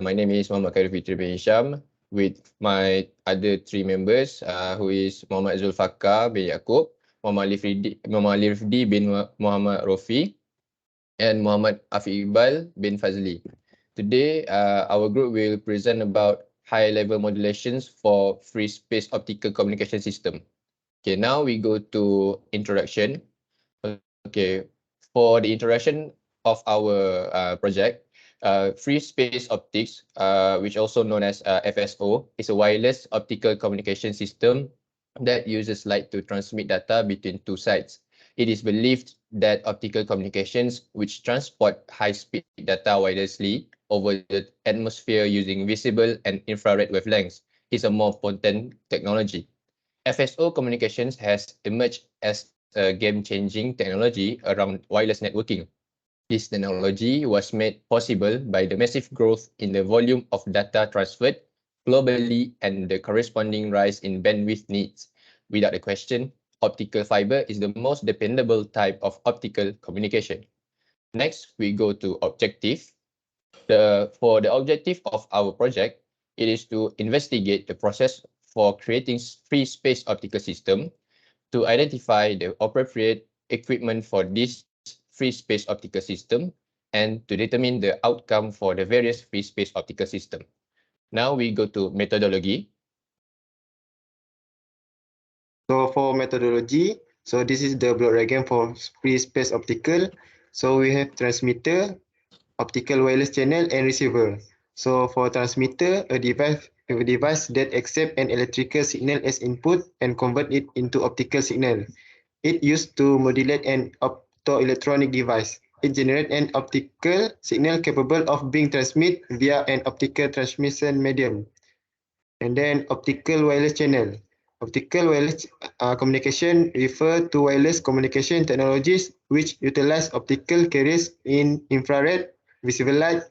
My name is Muhammad Khairul Fitri bin Hisham with my other three members who is Muhammad Zulfaqar bin Yaakob, Muhammad Lifdi bin Muhammad Rofi and Muhammad Afiq Iqbal bin Fazli. Today, our group will present about high-level modulations for free space optical communication system. Okay, now we go to introduction. Okay, for the introduction of our project, free space optics, which also known as FSO, is a wireless optical communication system that uses light to transmit data between two sites. It is believed that optical communications, which transport high-speed data wirelessly over the atmosphere using visible and infrared wavelengths, is a more potent technology. FSO communications has emerged as a game-changing technology around wireless networking. This technology was made possible by the massive growth in the volume of data transferred globally and the corresponding rise in bandwidth needs. Without a question, optical fiber is the most dependable type of optical communication. Next, we go to objective. For the objective of our project, it is to investigate the process for creating free space optical system, to identify the appropriate equipment for this free space optical system, and to determine the outcome for the various free space optical system. Now we go to methodology. So for methodology, so this is the block diagram for free space optical. So we have transmitter, optical wireless channel, and receiver. So for transmitter, a device that accepts an electrical signal as input and convert it into optical signal. It used to modulate an optoelectronic device. It generates an optical signal capable of being transmitted via an optical transmission medium. And then optical wireless channel. Optical wireless communication refer to wireless communication technologies which utilize optical carriers in infrared, visible light,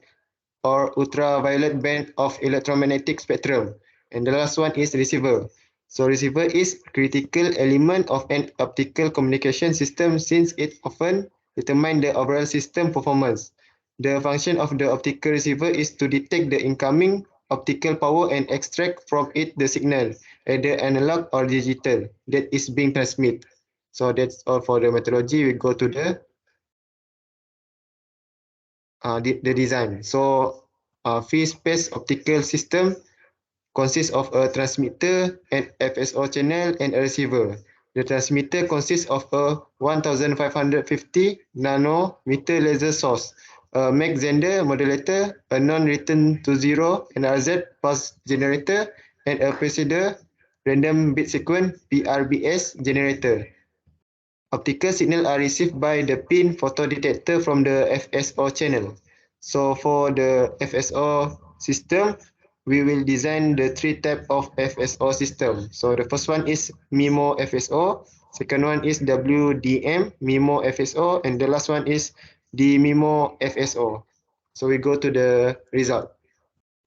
or ultraviolet band of electromagnetic spectrum. And the last one is receiver. So receiver is critical element of an optical communication system since it often determines the overall system performance. The function of the optical receiver is to detect the incoming optical power and extract from it the signal, either analog or digital, that is being transmitted. So that's all for the methodology. We go to the design. So free space optical system consists of a transmitter, an FSO channel, and a receiver. The transmitter consists of a 1550 nanometer laser source, a Mach Zehnder modulator, a non-return to zero NRZ pulse generator, and a procedure random bit sequence PRBS generator. Optical signal are received by the pin photodetector from the FSO channel. So for the FSO system, we will design the three type of FSO system. So the first one is MIMO FSO, second one is WDM MIMO FSO, and the last one is DMIMO FSO. So we go to the result.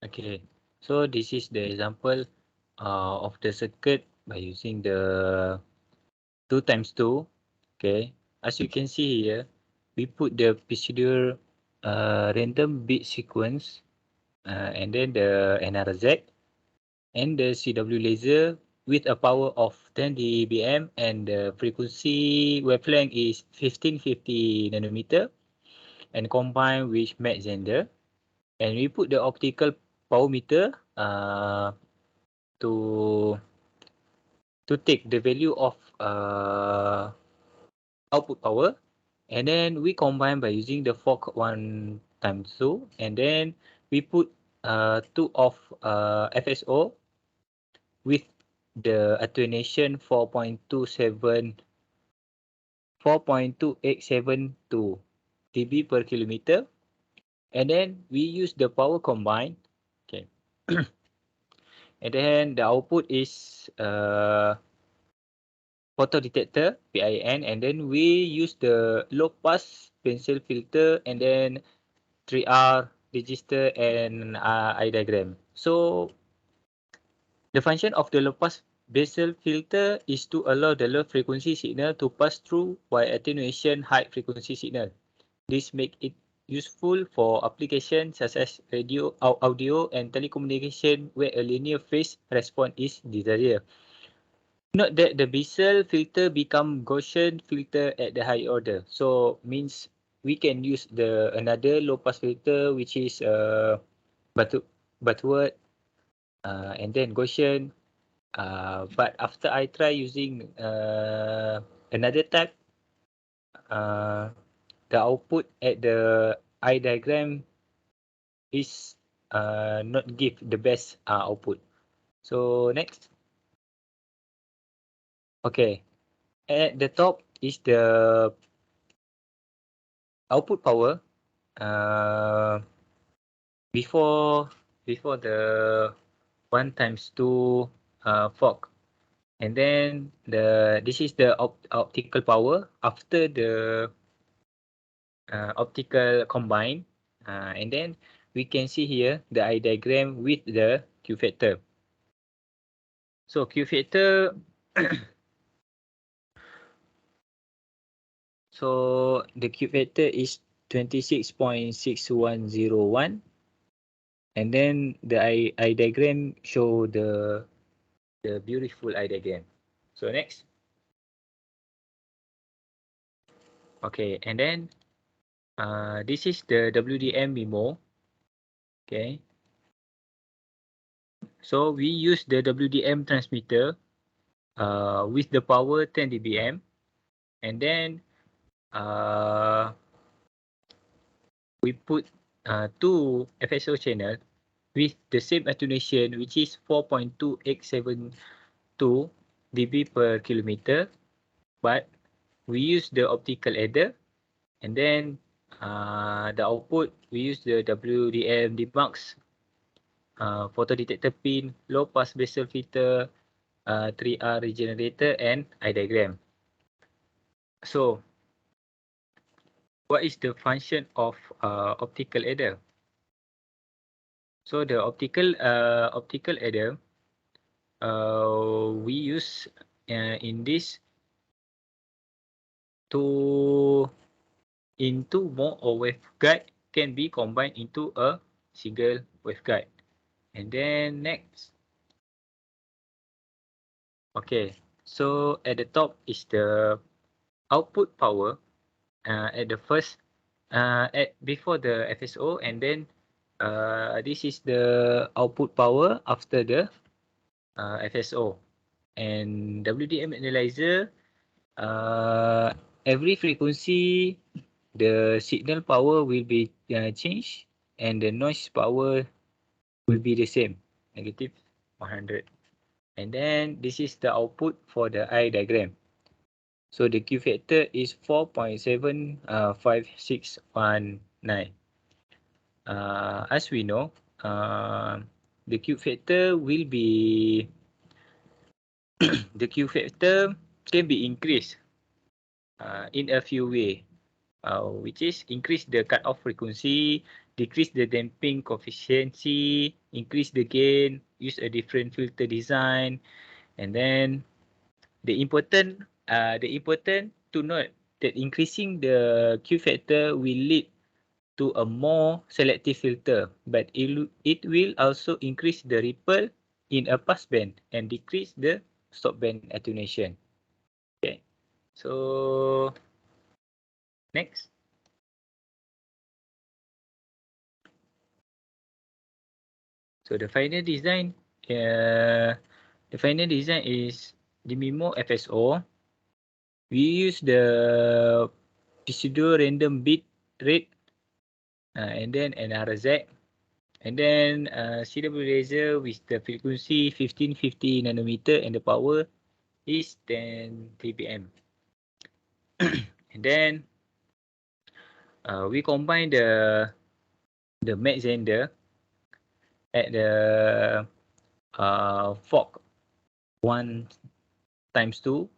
Okay, so this is the example of the circuit by using the 2x2. Okay, as you can see here, we put the procedure random bit sequence and then the NRZ and the CW laser with a power of 10 dBm and the frequency wavelength is 1550 nanometer and combined with Mach Zehnder. And we put the optical power meter to take the value of output power, and then we combine by using the fork 1x2, and then we put 2 of FSO with the attenuation 4.2872 dB per kilometer, and then we use the power combine. Okay. And then the output is photodetector PIN, and then we use the low pass pencil filter and then 3R register and I diagram. So the function of the low pass Basal filter is to allow the low frequency signal to pass through while attenuation high frequency signal. This makes it useful for applications such as radio, audio and telecommunication where a linear phase response is desired. Note that the Bissell filter become Gaussian filter at the high order. So means we can use another low pass filter which is Butterworth and then Gaussian. But after I try using another type, the output at the eye diagram is not give the best output. So next. Okay. At the top is the output power before the 1x2 fork, and then this is the optical power after the optical combine, and then we can see here the eye diagram with the Q factor. So Q factor so the Q factor is 26.6101, and then the eye diagram show the beautiful eye diagram. So next. Okay, and then this is the WDM memo. Okay, so we use the WDM transmitter with the power 10 dBm, and then we put two FSO channel with the same attenuation, which is 4.2872 dB per kilometer, but we use the optical adder, and then the output we use the WDM DMAX photo detector pin, low pass Bissell filter, 3R regenerator, and eye diagram. So what is the function of optical adder? So the optical adder we use in this to into more or waveguide can be combined into a single waveguide. And then next. Okay, so at the top is the output power at the first before the FSO, and then this is the output power after the FSO. And WDM analyzer, every frequency the signal power will be changed, and the noise power will be the same, negative 100. And then this is the output for the eye diagram. So the Q factor is 4.75619. As we know, the Q factor will be the Q factor can be increased in a few ways, which is increase the cutoff frequency, decrease the damping coefficient, increase the gain, use a different filter design, and then the important to note that increasing the Q factor will lead to a more selective filter, but it will also increase the ripple in a passband and decrease the stopband attenuation. Okay, so next. So the final design is the MIMO FSO. We use the pseudo random bit rate and then an RZ, and then CW laser with the frequency 1550 nanometer and the power is 10 dBm. And then we combine the Mach Zehnder at the fork 1x2.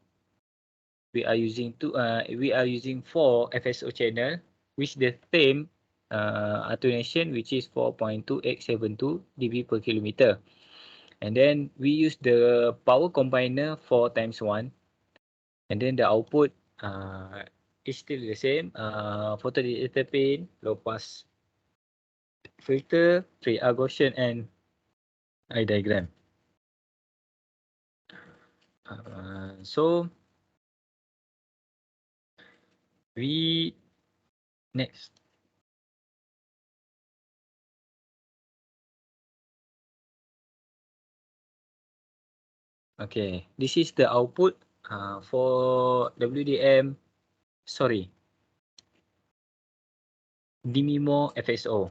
We are using 4 FSO channel with the same attenuation, which is 4.2872 dB per kilometer. And then we use the power combiner 4x1, and then the output is still the same. Photo detector pin, low pass filter, 3R Gaussian, and eye diagram. So we next. Okay, this is the output for WDM. Sorry, DMIMO FSO.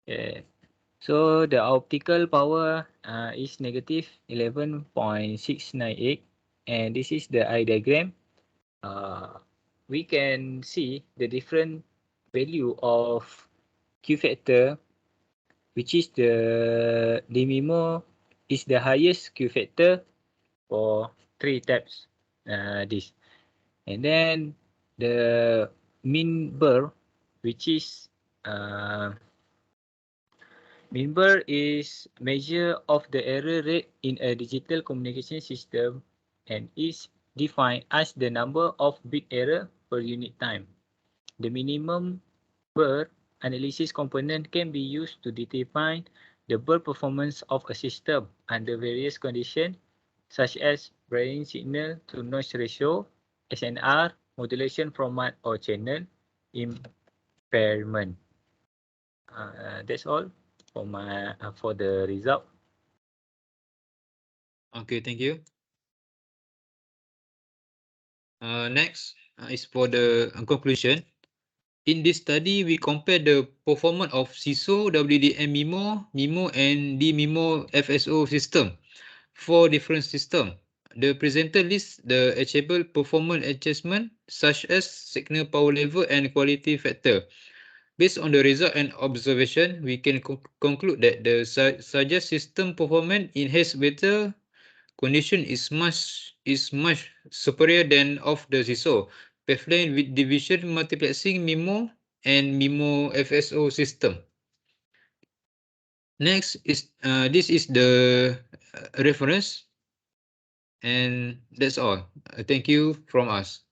Okay. So the optical power is negative 11.698, and this is the eye diagram. We can see the different value of Q factor, which is the DMIMO is the highest Q factor for 3 tabs. This, and then the mean burr, which is mean burr is measure of the error rate in a digital communication system and is defined as the number of bit error per unit time. The minimum burr analysis component can be used to determine the burr performance of a system under various conditions such as varying signal to noise ratio, SNR, modulation format or channel impairment. That's all for my for the result. Okay, thank you. Next is for the conclusion. In this study, we compare the performance of CISO, WDM MIMO, MIMO, and DMIMO FSO system. 4 different systems. The presenter lists the achievable performance adjustment such as signal power level and quality factor. Based on the result and observation, we can conclude that the suggest system performance in haze better condition is much superior than of the CISO, pathline with division multiplexing MIMO and MIMO FSO system. Next is this is the reference, and that's all. Thank you from us.